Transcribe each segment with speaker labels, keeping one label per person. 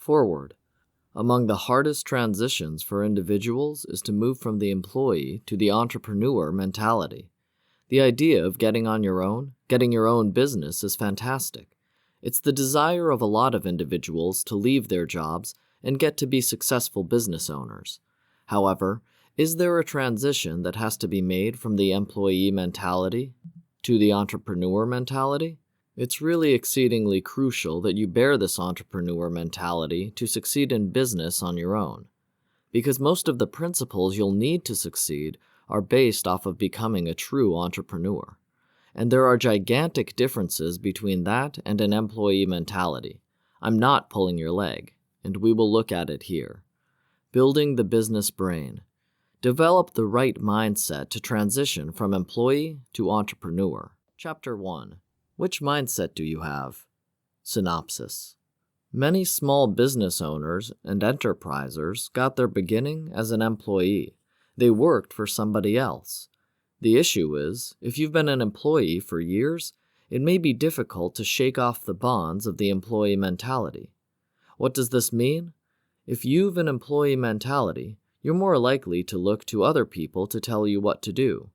Speaker 1: forward. Among the hardest transitions for individuals is to move from the employee to the entrepreneur mentality. The idea of getting on your own, getting your own business is fantastic. It's the desire of a lot of individuals to leave their jobs and get to be successful business owners. However, is there a transition that has to be made from the employee mentality to the entrepreneur mentality? It's really exceedingly crucial that you bear this entrepreneur mentality to succeed in business on your own, because most of the principles you'll need to succeed are based off of becoming a true entrepreneur. And there are gigantic differences between that and an employee mentality. I'm not pulling your leg, and we will look at it here. Building the business brain. Develop the right mindset to transition from employee to entrepreneur. Chapter 1. Which mindset do you have? Synopsis. Many small business owners and enterprisers got their beginning as an employee. They worked for somebody else. The issue is, if you've been an employee for years, it may be difficult to shake off the bonds of the employee mentality. What does this mean? If you've an employee mentality, you're more likely to look to other people to tell you what to do.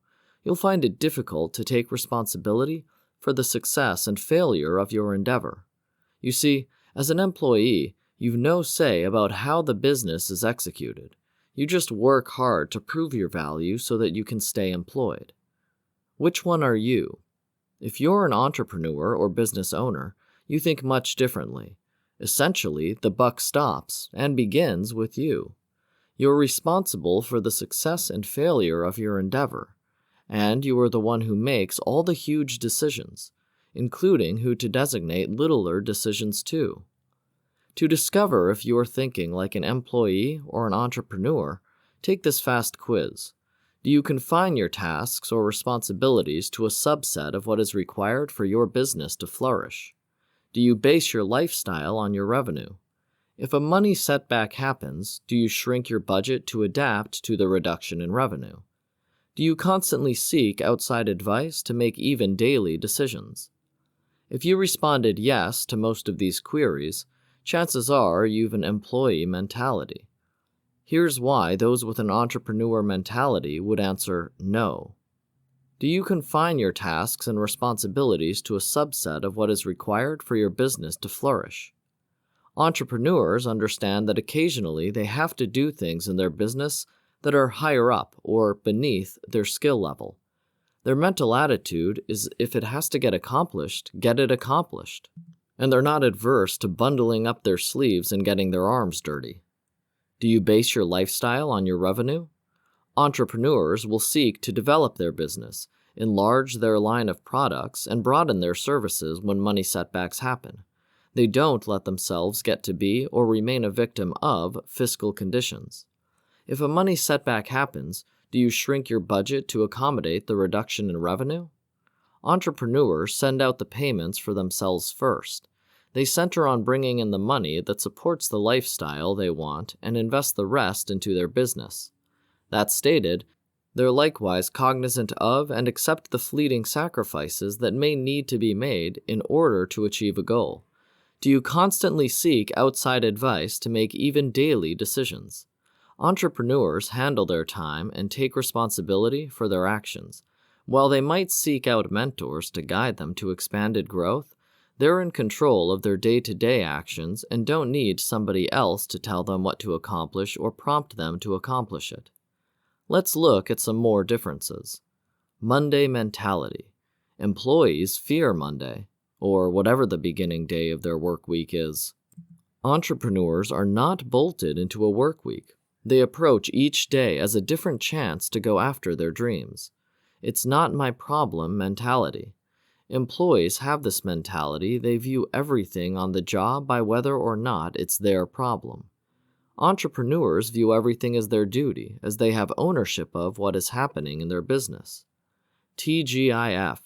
Speaker 1: You'll find it difficult to take responsibility for the success and failure of your endeavor. You see, as an employee, you've no say about how the business is executed. You just work hard to prove your value so that you can stay employed. Which one are you? If you're an entrepreneur or business owner, you think much differently. Essentially, the buck stops and begins with you. You're responsible for the success and failure of your endeavor, and you are the one who makes all the huge decisions, including who to designate littler decisions to. To discover if you're thinking like an employee or an entrepreneur, take this fast quiz. Do you confine your tasks or responsibilities to a subset of what is required for your business to flourish? Do you base your lifestyle on your revenue? If a money setback happens, do you shrink your budget to adapt to the reduction in revenue? Do you constantly seek outside advice to make even daily decisions? If you responded yes to most of these queries, chances are you've an employee mentality. Here's why those with an entrepreneur mentality would answer no. Do you confine your tasks and responsibilities to a subset of what is required for your business to flourish? Entrepreneurs understand that occasionally they have to do things in their business that are higher up or beneath their skill level. Their mental attitude is if it has to get accomplished, get it accomplished. And they're not adverse to bundling up their sleeves and getting their arms dirty. Do you base your lifestyle on your revenue? Entrepreneurs will seek to develop their business, enlarge their line of products, and broaden their services when money setbacks happen. They don't let themselves get to be or remain a victim of fiscal conditions. If a money setback happens, do you shrink your budget to accommodate the reduction in revenue? Entrepreneurs send out the payments for themselves first. They center on bringing in the money that supports the lifestyle they want and invest the rest into their business. That stated, they're likewise cognizant of and accept the fleeting sacrifices that may need to be made in order to achieve a goal. Do you constantly seek outside advice to make even daily decisions? Entrepreneurs handle their time and take responsibility for their actions. While they might seek out mentors to guide them to expanded growth, they're in control of their day-to-day actions and don't need somebody else to tell them what to accomplish or prompt them to accomplish it. Let's look at some more differences. Monday mentality. Employees fear Monday, or whatever the beginning day of their work week is. Entrepreneurs are not bolted into a work week. They approach each day as a different chance to go after their dreams. It's not my problem mentality. Employees have this mentality. They view everything on the job by whether or not it's their problem. Entrepreneurs view everything as their duty, as they have ownership of what is happening in their business. TGIF.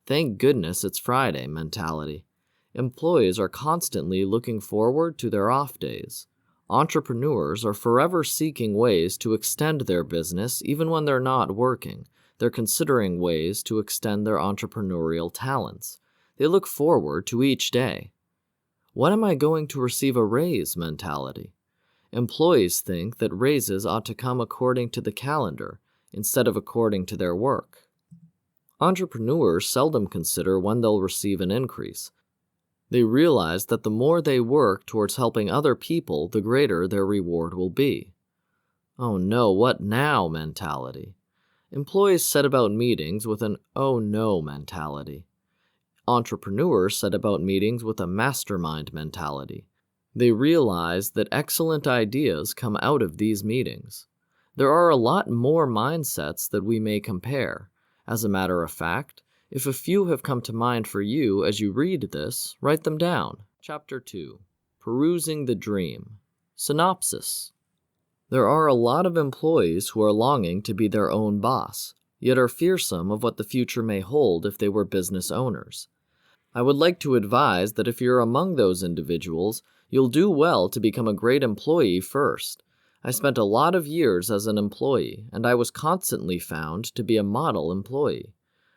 Speaker 1: Thank goodness it's Friday mentality. Employees are constantly looking forward to their off days. Entrepreneurs are forever seeking ways to extend their business even when they're not working. They're considering ways to extend their entrepreneurial talents. They look forward to each day. When am I going to receive a raise mentality. Employees think that raises ought to come according to the calendar instead of according to their work. Entrepreneurs seldom consider when they'll receive an increase. They realize that the more they work towards helping other people, the greater their reward will be. Oh no, what now mentality. Employees set about meetings with an oh no mentality. Entrepreneurs set about meetings with a mastermind mentality. They realize that excellent ideas come out of these meetings. There are a lot more mindsets that we may compare. As a matter of fact, if a few have come to mind for you as you read this, write them down. Chapter 2. Perusing the Dream. Synopsis. There are a lot of employees who are longing to be their own boss, yet are fearsome of what the future may hold if they were business owners. I would like to advise that if you're among those individuals, you'll do well to become a great employee first. I spent a lot of years as an employee, and I was constantly found to be a model employee.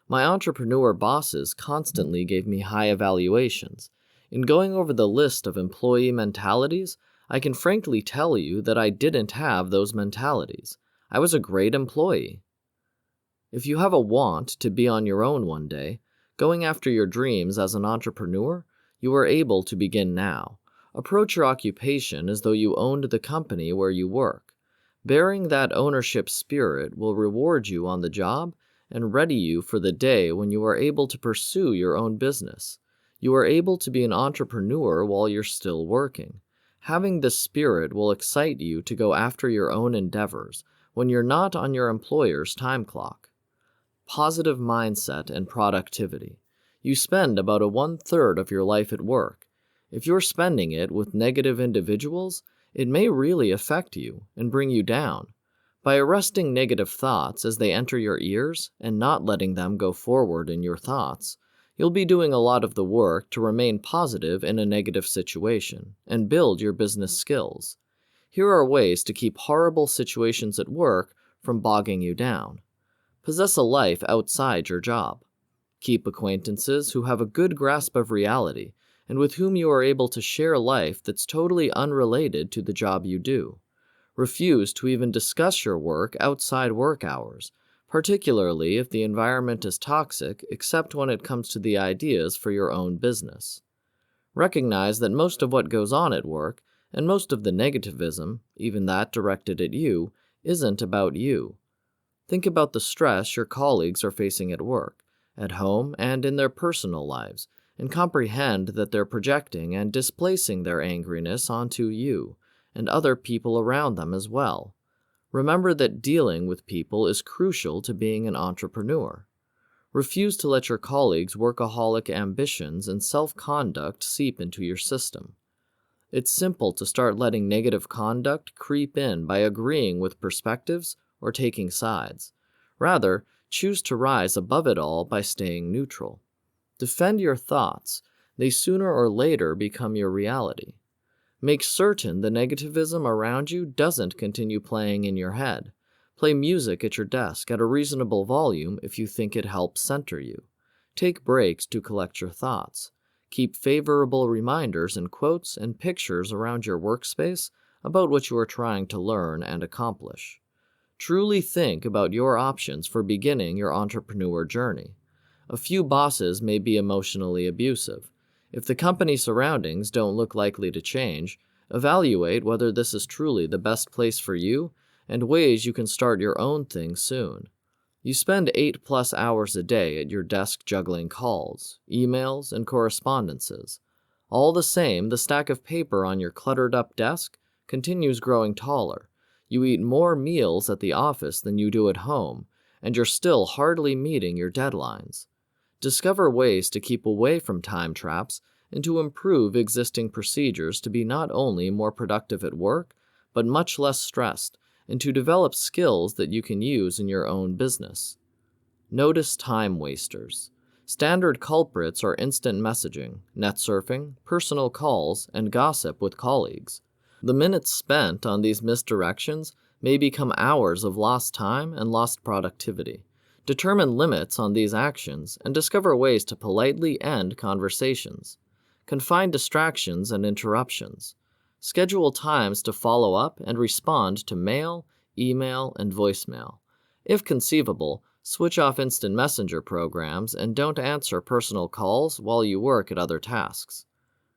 Speaker 1: My entrepreneur bosses constantly gave me high evaluations. In going over the list of employee mentalities, I can frankly tell you that I didn't have those mentalities. I was a great employee. If you have a want to be on your own one day, going after your dreams as an entrepreneur, you are able to begin now. Approach your occupation as though you owned the company where you work. Bearing that ownership spirit will reward you on the job and ready you for the day when you are able to pursue your own business. You are able to be an entrepreneur while you're still working. Having this spirit will excite you to go after your own endeavors when you're not on your employer's time clock. Positive mindset and productivity. You spend about 1/3 of your life at work. If you're spending it with negative individuals, it may really affect you and bring you down. By arresting negative thoughts as they enter your ears and not letting them go forward in your thoughts, you'll be doing a lot of the work to remain positive in a negative situation and build your business skills. Here are ways to keep horrible situations at work from bogging you down. Possess a life outside your job. Keep acquaintances who have a good grasp of reality and with whom you are able to share a life that's totally unrelated to the job you do. Refuse to even discuss your work outside work hours, particularly if the environment is toxic, except when it comes to the ideas for your own business. Recognize that most of what goes on at work, and most of the negativism, even that directed at you, isn't about you. Think about the stress your colleagues are facing at work, at home, and in their personal lives, and comprehend that they're projecting and displacing their angriness onto you and other people around them as well. Remember that dealing with people is crucial to being an entrepreneur. Refuse to let your colleagues' workaholic ambitions and self-conduct seep into your system. It's simple to start letting negative conduct creep in by agreeing with perspectives or taking sides. Rather, choose to rise above it all by staying neutral. Defend your thoughts. They sooner or later become your reality. Make certain the negativism around you doesn't continue playing in your head. Play music at your desk at a reasonable volume if you think it helps center you. Take breaks to collect your thoughts. Keep favorable reminders and quotes and pictures around your workspace about what you are trying to learn and accomplish. Truly think about your options for beginning your entrepreneur journey. A few bosses may be emotionally abusive. If the company surroundings don't look likely to change, evaluate whether this is truly the best place for you and ways you can start your own thing soon. You spend 8+ hours a day at your desk juggling calls, emails, and correspondences. All the same, the stack of paper on your cluttered-up desk continues growing taller. You eat more meals at the office than you do at home, and you're still hardly meeting your deadlines. Discover ways to keep away from time traps and to improve existing procedures to be not only more productive at work, but much less stressed, and to develop skills that you can use in your own business. Notice time wasters. Standard culprits are instant messaging, net surfing, personal calls, and gossip with colleagues. The minutes spent on these misdirections may become hours of lost time and lost productivity. Determine limits on these actions and discover ways to politely end conversations. Confine distractions and interruptions. Schedule times to follow up and respond to mail, email, and voicemail. If conceivable, switch off instant messenger programs and don't answer personal calls while you work at other tasks.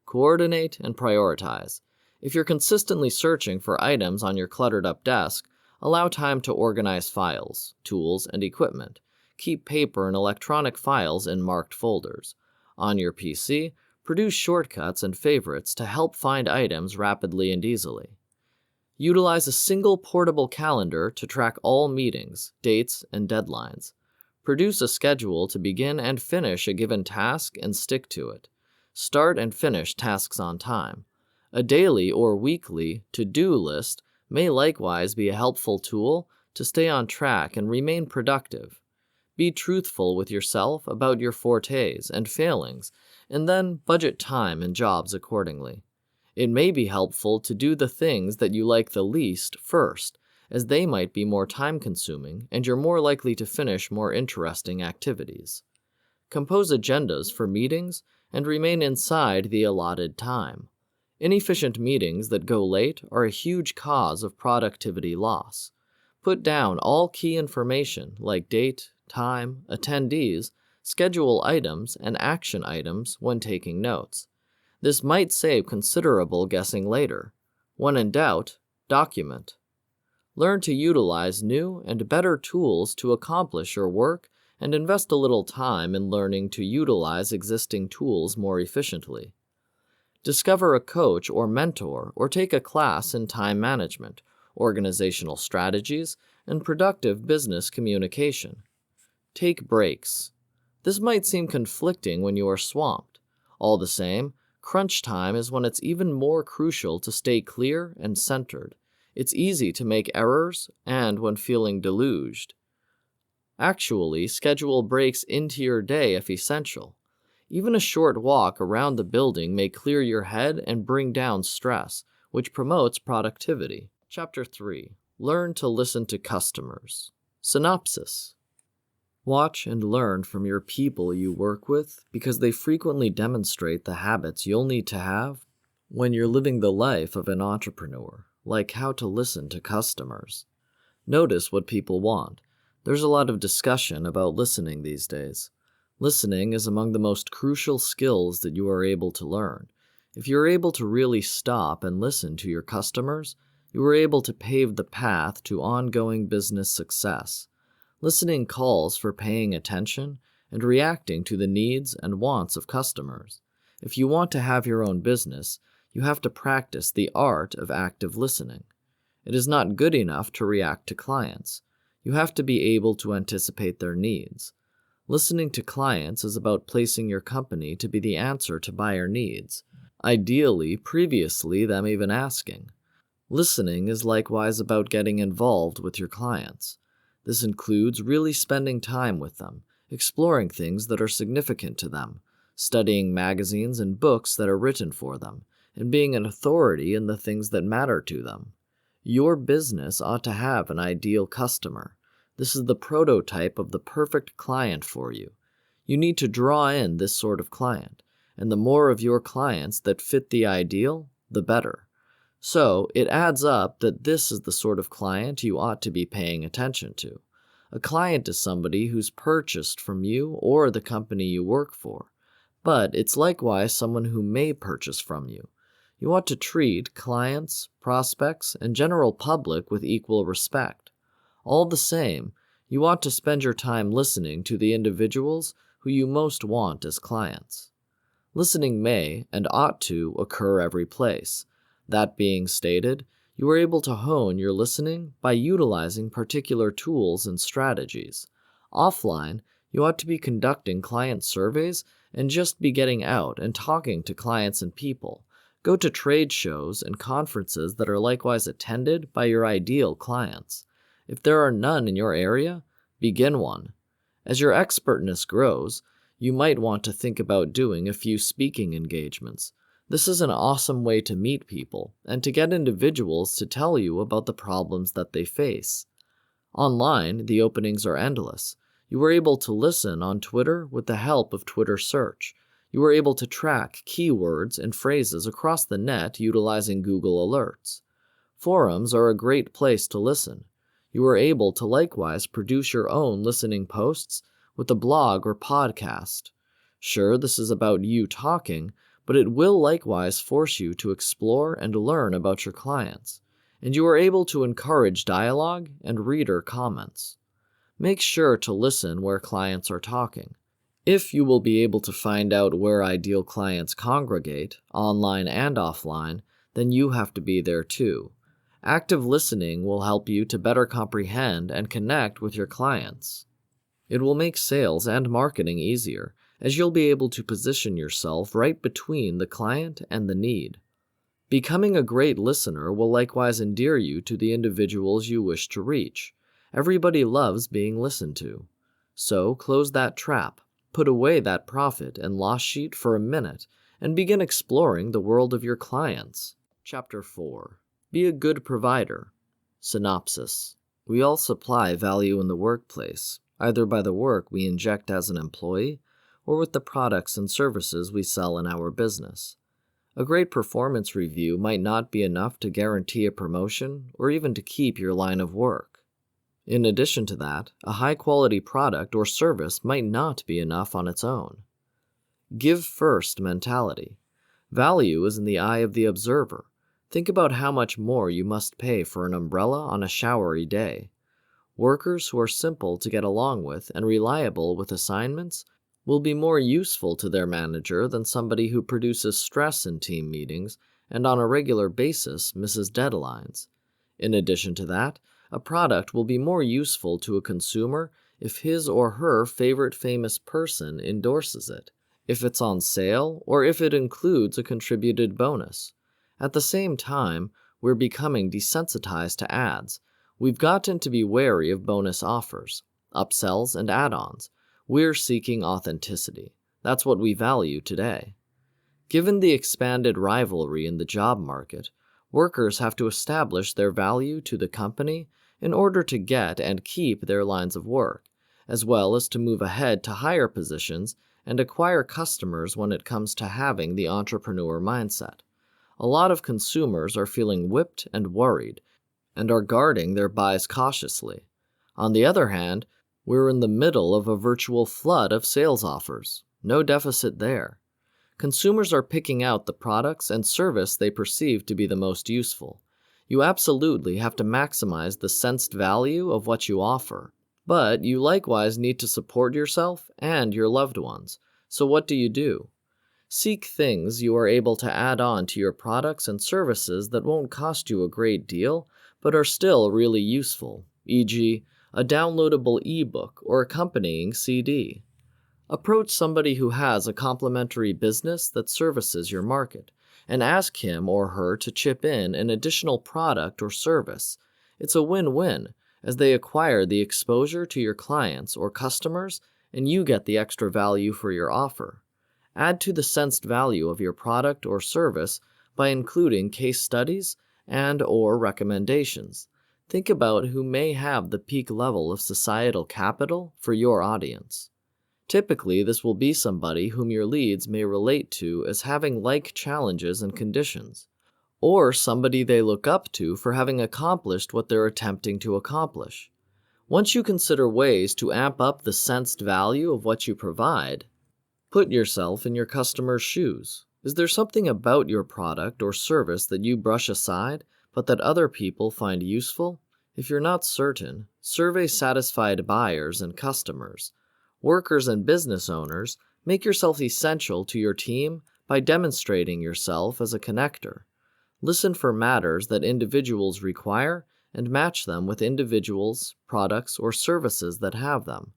Speaker 1: Coordinate and prioritize. If you're consistently searching for items on your cluttered-up desk, allow time to organize files, tools, and equipment. Keep paper and electronic files in marked folders. On your PC, produce shortcuts and favorites to help find items rapidly and easily. Utilize a single portable calendar to track all meetings, dates, and deadlines. Produce a schedule to begin and finish a given task and stick to it. Start and finish tasks on time. A daily or weekly to-do list may likewise be a helpful tool to stay on track and remain productive. Be truthful with yourself about your fortes and failings, and then budget time and jobs accordingly. It may be helpful to do the things that you like the least first, as they might be more time-consuming and you're more likely to finish more interesting activities. Compose agendas for meetings and remain inside the allotted time. Inefficient meetings that go late are a huge cause of productivity loss. Put down all key information like date, time, attendees, schedule items, and action items when taking notes. This might save considerable guessing later. When in doubt, document. Learn to utilize new and better tools to accomplish your work and invest a little time in learning to utilize existing tools more efficiently. Discover a coach or mentor or take a class in time management, organizational strategies, and productive business communication. Take breaks. This might seem conflicting when you are swamped. All the same, crunch time is when it's even more crucial to stay clear and centered. It's easy to make errors and when feeling deluged. Actually, schedule breaks into your day if essential. Even a short walk around the building may clear your head and bring down stress, which promotes productivity. Chapter 3. Learn to listen to customers. Synopsis. Watch and learn from your people you work with because they frequently demonstrate the habits you'll need to have when you're living the life of an entrepreneur, like how to listen to customers. Notice what people want. There's a lot of discussion about listening these days. Listening is among the most crucial skills that you are able to learn. If you're able to really stop and listen to your customers, you are able to pave the path to ongoing business success. Listening calls for paying attention and reacting to the needs and wants of customers. If you want to have your own business, you have to practice the art of active listening. It is not good enough to react to clients. You have to be able to anticipate their needs. Listening to clients is about placing your company to be the answer to buyer needs, ideally previously them even asking. Listening is likewise about getting involved with your clients. This includes really spending time with them, exploring things that are significant to them, studying magazines and books that are written for them, and being an authority in the things that matter to them. Your business ought to have an ideal customer. This is the prototype of the perfect client for you. You need to draw in this sort of client, and the more of your clients that fit the ideal, the better. So, it adds up that this is the sort of client you ought to be paying attention to. A client is somebody who's purchased from you or the company you work for, but it's likewise someone who may purchase from you. You ought to treat clients, prospects, and general public with equal respect. All the same, you ought to spend your time listening to the individuals who you most want as clients. Listening may and ought to occur every place. That being stated, you are able to hone your listening by utilizing particular tools and strategies. Offline, you ought to be conducting client surveys and just be getting out and talking to clients and people. Go to trade shows and conferences that are likewise attended by your ideal clients. If there are none in your area, begin one. As your expertness grows, you might want to think about doing a few speaking engagements. This is an awesome way to meet people and to get individuals to tell you about the problems that they face. Online, the openings are endless. You are able to listen on Twitter with the help of Twitter search. You are able to track keywords and phrases across the net utilizing Google Alerts. Forums are a great place to listen. You are able to likewise produce your own listening posts with a blog or podcast. Sure, this is about you talking, but it will likewise force you to explore and learn about your clients, and you are able to encourage dialogue and reader comments. Make sure to listen where clients are talking. If you will be able to find out where ideal clients congregate, online and offline, then you have to be there too. Active listening will help you to better comprehend and connect with your clients. It will make sales and marketing easier, as you'll be able to position yourself right between the client and the need. Becoming a great listener will likewise endear you to the individuals you wish to reach. Everybody loves being listened to. So close that trap. Put away that profit and loss sheet for a minute and begin exploring the world of your clients. Chapter 4. Be a good provider. Synopsis. We all supply value in the workplace, either by the work we inject as an employee or with the products and services we sell in our business. A great performance review might not be enough to guarantee a promotion or even to keep your line of work. In addition to that, a high-quality product or service might not be enough on its own. Give first mentality. Value is in the eye of the observer. Think about how much more you must pay for an umbrella on a showery day. Workers who are simple to get along with and reliable with assignments will be more useful to their manager than somebody who produces stress in team meetings and on a regular basis misses deadlines. In addition to that, a product will be more useful to a consumer if his or her favorite famous person endorses it, if it's on sale, or if it includes a contributed bonus. At the same time, we're becoming desensitized to ads. We've gotten to be wary of bonus offers, upsells, and add-ons. We're seeking authenticity. That's what we value today. Given the expanded rivalry in the job market, workers have to establish their value to the company in order to get and keep their lines of work, as well as to move ahead to higher positions and acquire customers when it comes to having the entrepreneur mindset. A lot of consumers are feeling whipped and worried, and are guarding their buys cautiously. On the other hand, we're in the middle of a virtual flood of sales offers. No deficit there. Consumers are picking out the products and service they perceive to be the most useful. You absolutely have to maximize the sensed value of what you offer. But you likewise need to support yourself and your loved ones. So what do? Seek things you are able to add on to your products and services that won't cost you a great deal, but are still really useful, e.g., a downloadable ebook or accompanying CD. Approach somebody who has a complementary business that services your market, and ask him or her to chip in an additional product or service. It's a win-win, as they acquire the exposure to your clients or customers, and you get the extra value for your offer. Add to the sensed value of your product or service by including case studies and/or recommendations. Think about who may have the peak level of societal capital for your audience. Typically, this will be somebody whom your leads may relate to as having like challenges and conditions, or somebody they look up to for having accomplished what they're attempting to accomplish. Once you consider ways to amp up the sensed value of what you provide, put yourself in your customer's shoes. Is there something about your product or service that you brush aside, but that other people find useful? If you're not certain, survey satisfied buyers and customers. Workers and business owners, make yourself essential to your team by demonstrating yourself as a connector. Listen for matters that individuals require and match them with individuals, products, or services that have them.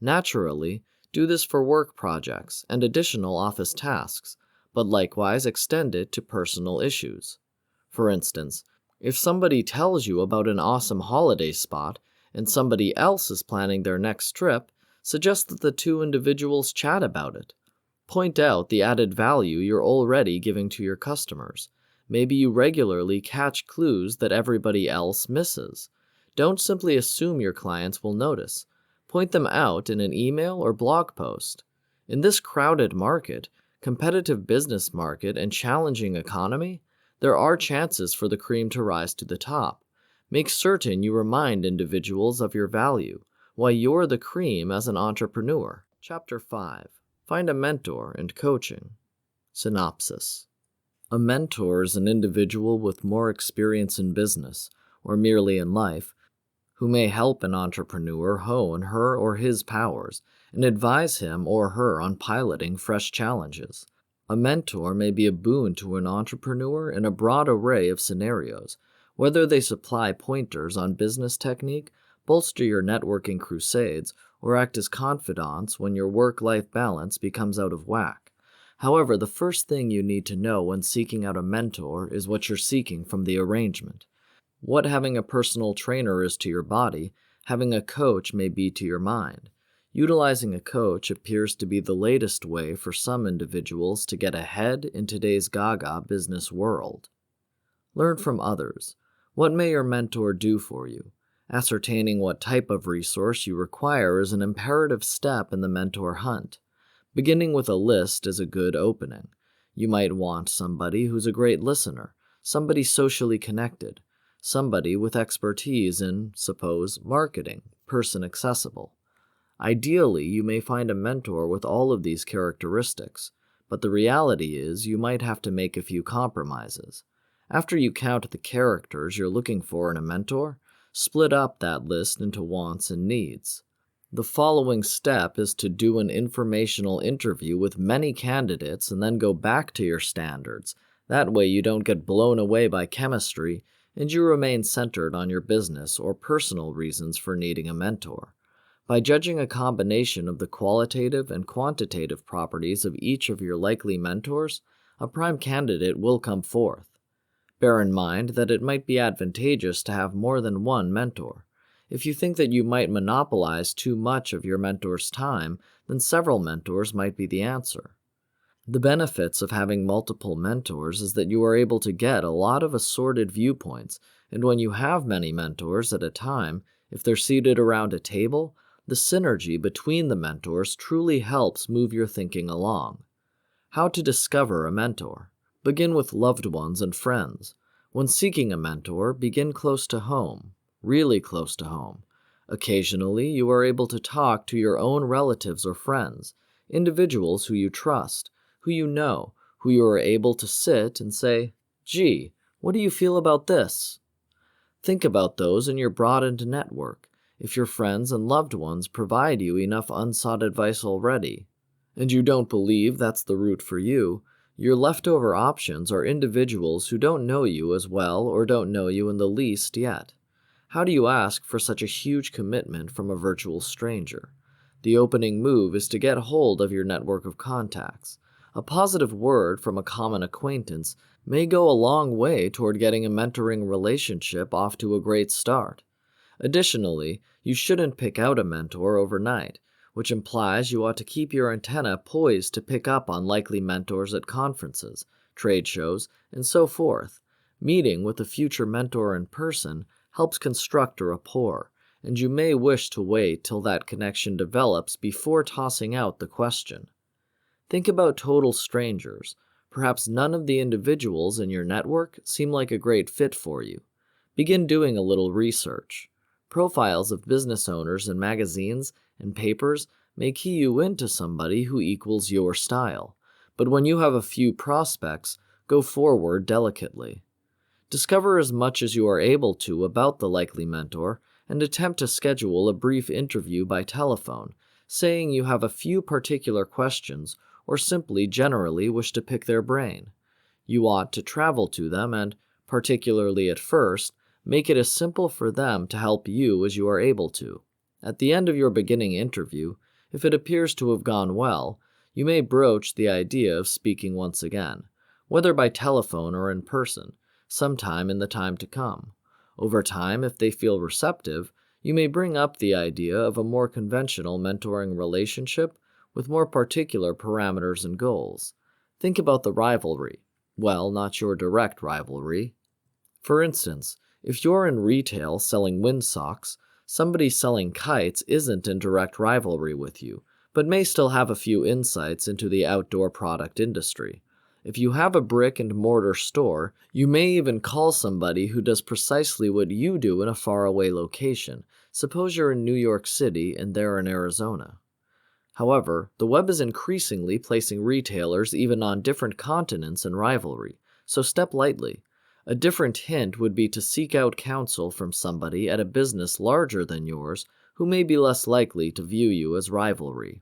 Speaker 1: Naturally, do this for work projects and additional office tasks, but likewise extend it to personal issues. For instance, if somebody tells you about an awesome holiday spot and somebody else is planning their next trip, suggest that the two individuals chat about it. Point out the added value you're already giving to your customers. Maybe you regularly catch clues that everybody else misses. Don't simply assume your clients will notice. Point them out in an email or blog post. In this crowded market, competitive business market, and challenging economy, there are chances for the cream to rise to the top. Make certain you remind individuals of your value, why you're the cream as an entrepreneur. Chapter 5. Find a mentor and coaching. Synopsis. A mentor is an individual with more experience in business, or merely in life, who may help an entrepreneur hone her or his powers and advise him or her on piloting fresh challenges. A mentor may be a boon to an entrepreneur in a broad array of scenarios, whether they supply pointers on business technique, bolster your networking crusades, or act as confidants when your work-life balance becomes out of whack. However, the first thing you need to know when seeking out a mentor is what you're seeking from the arrangement. What having a personal trainer is to your body, having a coach may be to your mind. Utilizing a coach appears to be the latest way for some individuals to get ahead in today's gaga business world. Learn from others. What may your mentor do for you? Ascertaining what type of resource you require is an imperative step in the mentor hunt. Beginning with a list is a good opening. You might want somebody who's a great listener, somebody socially connected, somebody with expertise in, suppose, marketing, person accessible. Ideally, you may find a mentor with all of these characteristics, but the reality is you might have to make a few compromises. After you count the characters you're looking for in a mentor, split up that list into wants and needs. The following step is to do an informational interview with many candidates and then go back to your standards. That way you don't get blown away by chemistry and you remain centered on your business or personal reasons for needing a mentor. By judging a combination of the qualitative and quantitative properties of each of your likely mentors, a prime candidate will come forth. Bear in mind that it might be advantageous to have more than one mentor. If you think that you might monopolize too much of your mentor's time, then several mentors might be the answer. The benefits of having multiple mentors is that you are able to get a lot of assorted viewpoints, and when you have many mentors at a time, if they're seated around a table, the synergy between the mentors truly helps move your thinking along. How to discover a mentor. Begin with loved ones and friends. When seeking a mentor, begin close to home, really close to home. Occasionally, you are able to talk to your own relatives or friends, individuals who you trust, who you know, who you are able to sit and say, "Gee, what do you feel about this?" Think about those in your broadened network. If your friends and loved ones provide you enough unsought advice already, and you don't believe that's the route for you, your leftover options are individuals who don't know you as well or don't know you in the least yet. How do you ask for such a huge commitment from a virtual stranger? The opening move is to get hold of your network of contacts. A positive word from a common acquaintance may go a long way toward getting a mentoring relationship off to a great start. Additionally, you shouldn't pick out a mentor overnight, which implies you ought to keep your antenna poised to pick up on likely mentors at conferences, trade shows, and so forth. Meeting with a future mentor in person helps construct a rapport, and you may wish to wait till that connection develops before tossing out the question. Think about total strangers. Perhaps none of the individuals in your network seem like a great fit for you. Begin doing a little research. Profiles of business owners in magazines and papers may key you into somebody who equals your style, but when you have a few prospects, go forward delicately. Discover as much as you are able to about the likely mentor and attempt to schedule a brief interview by telephone, saying you have a few particular questions or simply generally wish to pick their brain. You ought to travel to them and, particularly at first, make it as simple for them to help you as you are able to. At the end of your beginning interview, if it appears to have gone well, you may broach the idea of speaking once again, whether by telephone or in person, sometime in the time to come. Over time, if they feel receptive, you may bring up the idea of a more conventional mentoring relationship with more particular parameters and goals. Think about the rivalry. Well, not your direct rivalry. For instance, if you're in retail selling windsocks, somebody selling kites isn't in direct rivalry with you, but may still have a few insights into the outdoor product industry. If you have a brick-and-mortar store, you may even call somebody who does precisely what you do in a faraway location. Suppose you're in New York City and they're in Arizona. However, the web is increasingly placing retailers even on different continents in rivalry, so step lightly. A different hint would be to seek out counsel from somebody at a business larger than yours who may be less likely to view you as rivalry.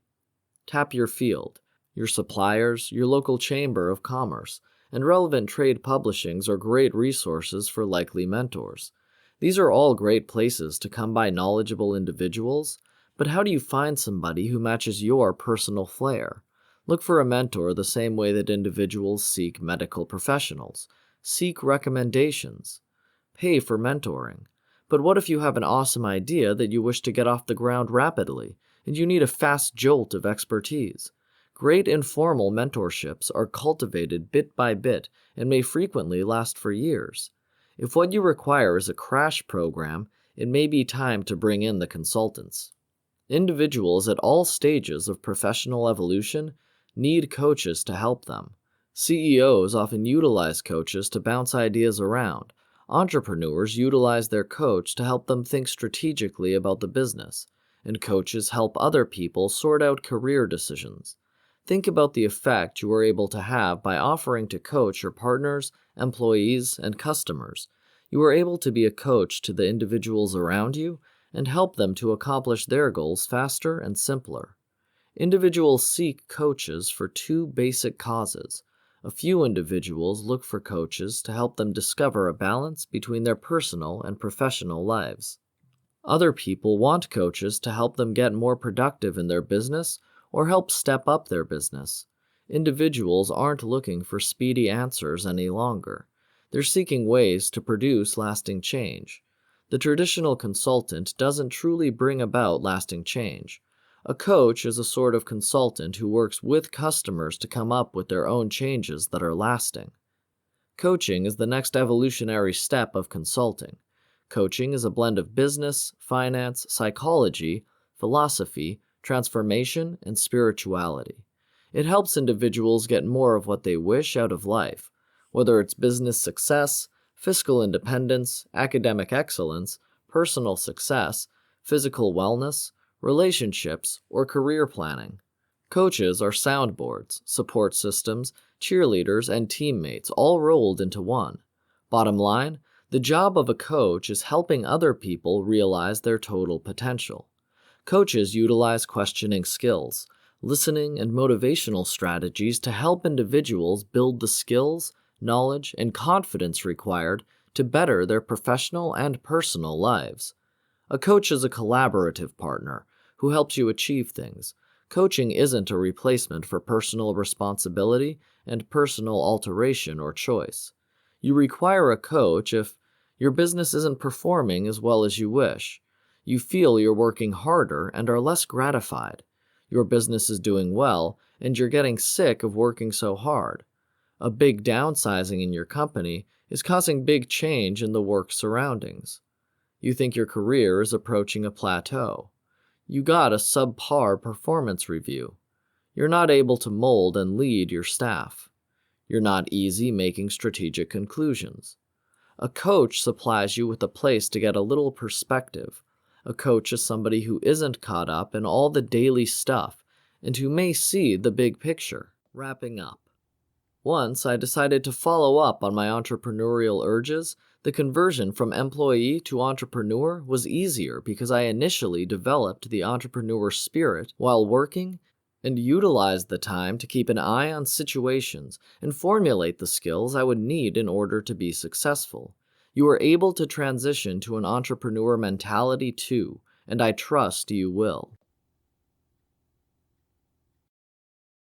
Speaker 1: Tap your field. Your suppliers, your local chamber of commerce, and relevant trade publishings are great resources for likely mentors. These are all great places to come by knowledgeable individuals, but how do you find somebody who matches your personal flair? Look for a mentor the same way that individuals seek medical professionals. Seek recommendations. Pay for mentoring. But what if you have an awesome idea that you wish to get off the ground rapidly, and you need a fast jolt of expertise? Great informal mentorships are cultivated bit by bit and may frequently last for years. If what you require is a crash program, it may be time to bring in the consultants. Individuals at all stages of professional evolution need coaches to help them. CEOs often utilize coaches to bounce ideas around. Entrepreneurs utilize their coach to help them think strategically about the business, and coaches help other people sort out career decisions. Think about the effect you are able to have by offering to coach your partners, employees, and customers. You are able to be a coach to the individuals around you and help them to accomplish their goals faster and simpler. Individuals seek coaches for two basic causes. A few individuals look for coaches to help them discover a balance between their personal and professional lives. Other people want coaches to help them get more productive in their business or help step up their business. Individuals aren't looking for speedy answers any longer. They're seeking ways to produce lasting change. The traditional consultant doesn't truly bring about lasting change. A coach is a sort of consultant who works with customers to come up with their own changes that are lasting. Coaching is the next evolutionary step of consulting. Coaching is a blend of business, finance, psychology, philosophy, transformation, and spirituality. It helps individuals get more of what they wish out of life, whether it's business success, fiscal independence, academic excellence, personal success, physical wellness, relationships, or career planning. Coaches are soundboards, support systems, cheerleaders, and teammates all rolled into one. Bottom line, the job of a coach is helping other people realize their total potential. Coaches utilize questioning skills, listening, and motivational strategies to help individuals build the skills, knowledge, and confidence required to better their professional and personal lives. A coach is a collaborative partner who helps you achieve things. Coaching isn't a replacement for personal responsibility and personal alteration or choice. You require a coach if your business isn't performing as well as you wish. You feel you're working harder and are less gratified. Your business is doing well, and you're getting sick of working so hard. A big downsizing in your company is causing big change in the work surroundings. You think your career is approaching a plateau. You got a subpar performance review. You're not able to mold and lead your staff. You're not easy making strategic conclusions. A coach supplies you with a place to get a little perspective. A coach is somebody who isn't caught up in all the daily stuff and who may see the big picture. Wrapping up. Once I decided to follow up on my entrepreneurial urges, the conversion from employee to entrepreneur was easier because I initially developed the entrepreneur spirit while working and utilized the time to keep an eye on situations and formulate the skills I would need in order to be successful. You are able to transition to an entrepreneur mentality too, and I trust you will.